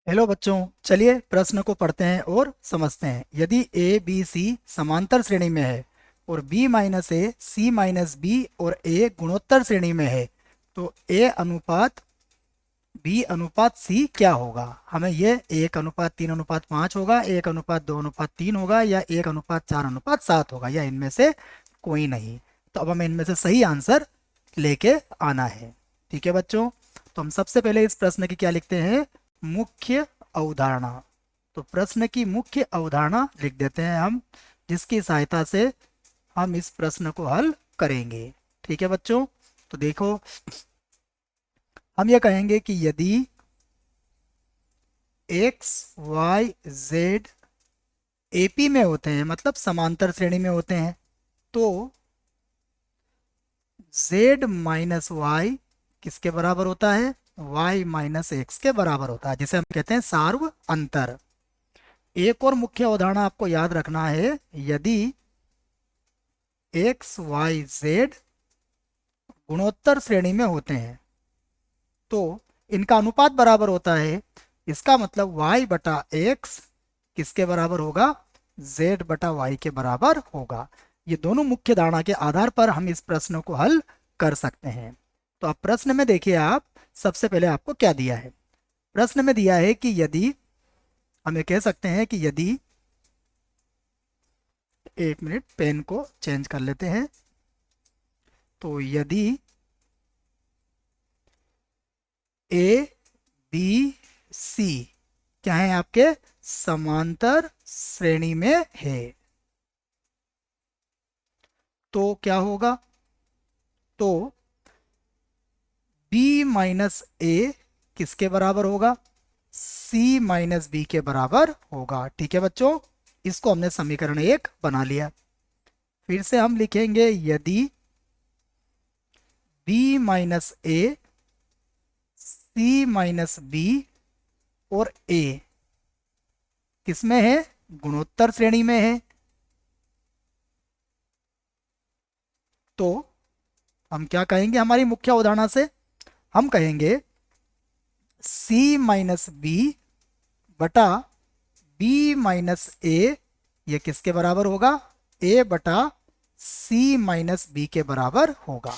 Hello बच्चों, चलिए प्रश्न को पढ़ते हैं और समझते हैं। यदि ए बी सी समांतर श्रेणी में है और बी माइनस ए सी माइनस बी और ए गुणोत्तर श्रेणी में है तो ए अनुपात बी अनुपात सी क्या होगा। हमें ये 1:3:5 होगा, 1:2:3 होगा, या 1:4:7 होगा, या इनमें से कोई नहीं। तो अब हमें इनमें से सही आंसर लेके आना है। ठीक है बच्चों, तो हम सबसे पहले इस प्रश्न की क्या लिखते हैं, मुख्य अवधारणा। तो प्रश्न की मुख्य अवधारणा लिख देते हैं हम, जिसकी सहायता से हम इस प्रश्न को हल करेंगे। ठीक है बच्चों, तो देखो हम ये कहेंगे कि यदि एक्स वाई जेड एपी में होते हैं, मतलब समांतर श्रेणी में होते हैं, तो z माइनस वाई किसके बराबर होता है, y माइनस एक्स के बराबर होता है, जिसे हम कहते हैं सार्व अंतर। एक और मुख्य अवधारणा आपको याद रखना है, यदि x y z गुणोत्तर श्रेणी में होते हैं तो इनका अनुपात बराबर होता है। इसका मतलब y बटा एक्स किसके बराबर होगा, z बटा वाई के बराबर होगा। ये दोनों मुख्य धारणा के आधार पर हम इस प्रश्न को हल कर सकते हैं। तो अब प्रश्न में देखिए, आप सबसे पहले आपको क्या दिया है। प्रश्न में दिया है कि यदि, हम ये कह सकते हैं कि यदि, एक मिनट पेन को चेंज कर लेते हैं। तो यदि ए बी सी क्या है, आपके समांतर श्रेणी में है, तो क्या होगा, तो b माइनस ए किसके बराबर होगा, c माइनस बी के बराबर होगा। ठीक है बच्चों, इसको हमने समीकरण 1 बना लिया। फिर से हम लिखेंगे यदि b माइनस ए सी माइनस बी और a किसमें है, गुणोत्तर श्रेणी में है, तो हम क्या कहेंगे, हमारी मुख्य अवधारणा से हम कहेंगे c माइनस बी बटा b माइनस ए, ये किसके बराबर होगा, a बटा c माइनस बी के बराबर होगा।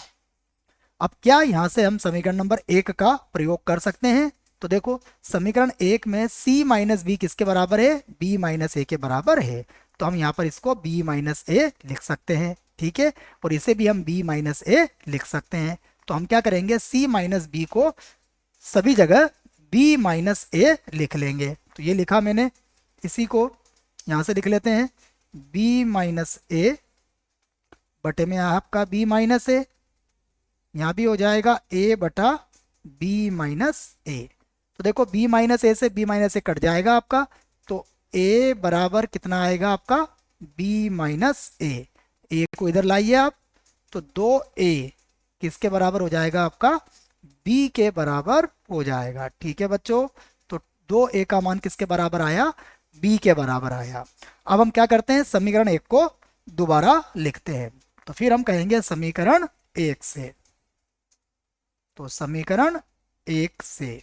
अब क्या यहां से हम समीकरण नंबर 1 का प्रयोग कर सकते हैं। तो देखो समीकरण 1 में c माइनस बी किसके बराबर है, b माइनस ए के बराबर है, तो हम यहाँ पर इसको b माइनस ए लिख सकते हैं। ठीक है, और इसे भी हम b माइनस ए लिख सकते हैं। तो हम क्या करेंगे, c माइनस बी को सभी जगह b माइनस ए लिख लेंगे। तो ये लिखा मैंने, इसी को यहाँ से लिख लेते हैं, b माइनस ए बटे में आपका b माइनस ए, यहाँ भी हो जाएगा a बटा b माइनस ए। तो देखो b माइनस ए से b माइनस ए कट जाएगा आपका, तो a बराबर कितना आएगा आपका, b माइनस ए। ए को इधर लाइए आप, तो 2a किसके बराबर हो जाएगा आपका, b के बराबर हो जाएगा। ठीक है बच्चों, तो 2a का मान किसके बराबर आया, b के बराबर आया। अब हम क्या करते हैं, समीकरण 1 को दोबारा लिखते हैं। तो फिर हम कहेंगे समीकरण 1 से, तो समीकरण 1 से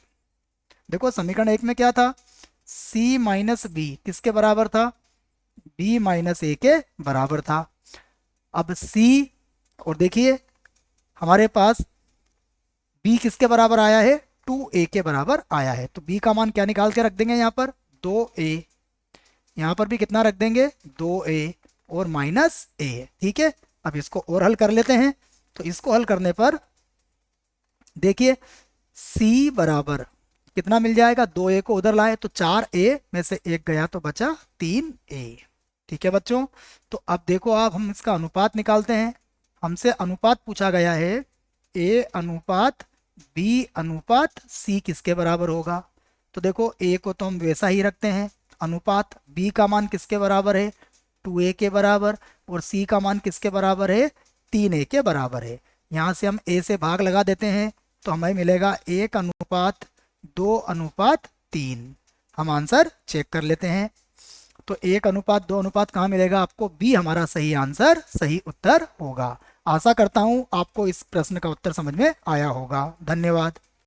देखो समीकरण 1 में क्या था, c माइनस बी किसके बराबर था, b माइनस ए के बराबर था। अब c, और देखिए हमारे पास b किसके बराबर आया है, 2a के बराबर आया है, तो b का मान क्या निकाल के रख देंगे यहाँ पर, 2a, यहाँ पर भी कितना रख देंगे, 2a और माइनस a। ठीक है, अब इसको और हल कर लेते हैं। तो इसको हल करने पर देखिए c बराबर कितना मिल जाएगा, 2a को उधर लाए तो 4a में से 1 गया तो बचा 3a। ठीक है बच्चों, तो अब देखो आप, हम इसका अनुपात निकालते हैं। हमसे अनुपात पूछा गया है, a अनुपात b अनुपात c किसके बराबर होगा। तो देखो a को तो हम वैसा ही रखते हैं, अनुपात b का मान किसके बराबर है, 2a के बराबर, और c का मान किसके बराबर है, 3a के बराबर है। यहाँ से हम a से भाग लगा देते हैं, तो हमें मिलेगा 1:2:3। हम आंसर चेक कर लेते हैं। तो 1:2 कहाँ मिलेगा आपको, बी हमारा सही आंसर, सही उत्तर होगा। आशा करता हूँ आपको इस प्रश्न का उत्तर समझ में आया होगा। धन्यवाद।